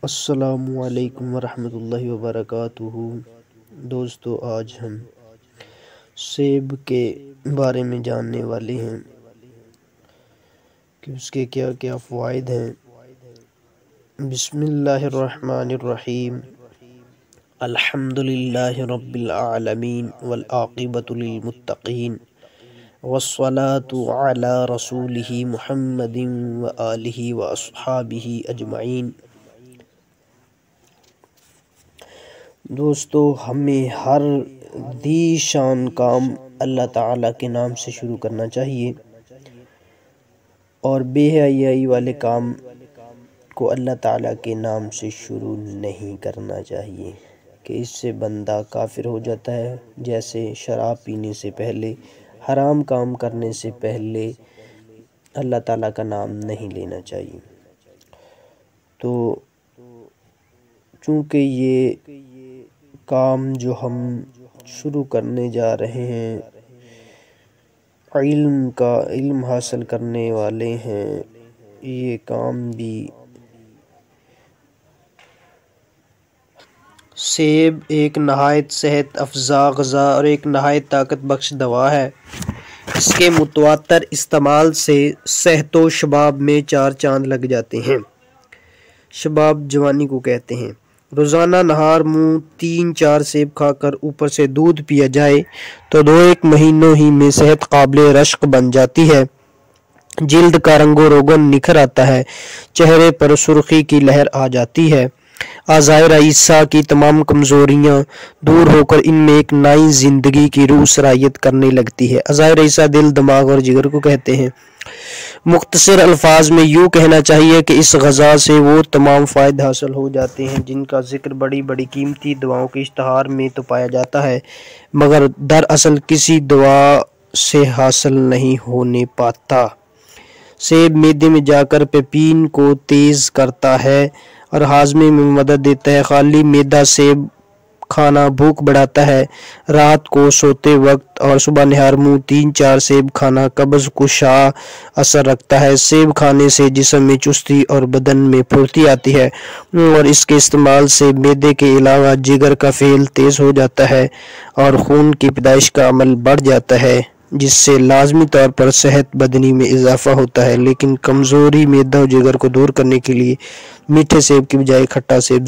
السلام علیکم ورحمۃ اللہ وبرکاتہ۔ دوستو، آج ہم سیب کے بارے میں جاننے والے ہیں کہ اس کے کیا کیا فوائد ہیں۔ بسم اللہ الرحمن الرحیم۔ الحمد للہ رب العالمین والعاقبۃ للمتقین والصلاة علی رسولہ محمد وآلہ واصحابہ اجمعین۔ دوستو، ہمیں ہر دی شان کام اللہ تعالیٰ کے نام سے شروع کرنا چاہیے، اور بے حیائی والے کام کو اللہ تعالیٰ کے نام سے شروع نہیں کرنا چاہیے کہ اس سے بندہ کافر ہو جاتا ہے، جیسے شراب پینے سے پہلے، حرام کام کرنے سے پہلے اللہ تعالیٰ کا نام نہیں لینا چاہیے۔ تو چونکہ یہ کام جو ہم شروع کرنے جا رہے ہیں، علم حاصل کرنے والے ہیں، یہ کام بھی سیب ایک نہایت صحت افزا غذا اور ایک نہایت طاقت بخش دوا ہے۔ اس کے متواتر استعمال سے صحت و شباب میں 4 چاند لگ جاتے ہیں۔ شباب جوانی کو کہتے ہیں۔ روزانہ نہار منہ 3-4 سیب کھا کر اوپر سے دودھ پیا جائے تو 2-1 مہینوں ہی میں صحت قابل رشق بن جاتی ہے۔ جلد کا رنگ و روگن نکھر آتا ہے، چہرے پر سرخی کی لہر آ جاتی ہے، اعضائے رئیسہ کی تمام کمزوریاں دور ہو کر ان میں ایک نئی زندگی کی روح سرایت کرنے لگتی ہے۔ اعضائے رئیسہ دل، دماغ اور جگر کو کہتے ہیں۔ مختصر الفاظ میں یوں کہنا چاہیے کہ اس غذا سے وہ تمام فوائد حاصل ہو جاتے ہیں جن کا ذکر بڑی بڑی قیمتی دواؤں کے اشتہار میں تو پایا جاتا ہے، مگر دراصل کسی دوا سے حاصل نہیں ہونے پاتا۔ سیب معدے میں جا کر پیپین کو تیز کرتا ہے اور ہاضمے میں مدد دیتا ہے۔ خالی معدہ سیب کھانا بھوک بڑھاتا ہے۔ رات کو سوتے وقت اور صبح نہار منہ 3-4 سیب کھانا قبض کشا اثر رکھتا ہے۔ سیب کھانے سے جسم میں چستی اور بدن میں پھرتی آتی ہے، اور اس کے استعمال سے معدے کے علاوہ جگر کا فعل تیز ہو جاتا ہے اور خون کی پیدائش کا عمل بڑھ جاتا ہے، جس سے لازمی طور پر صحت بدنی میں اضافہ ہوتا ہے۔ لیکن کمزوری معدہ و جگر کو دور کرنے کے لیے میٹھے سیب کی بجائے کھٹا سیب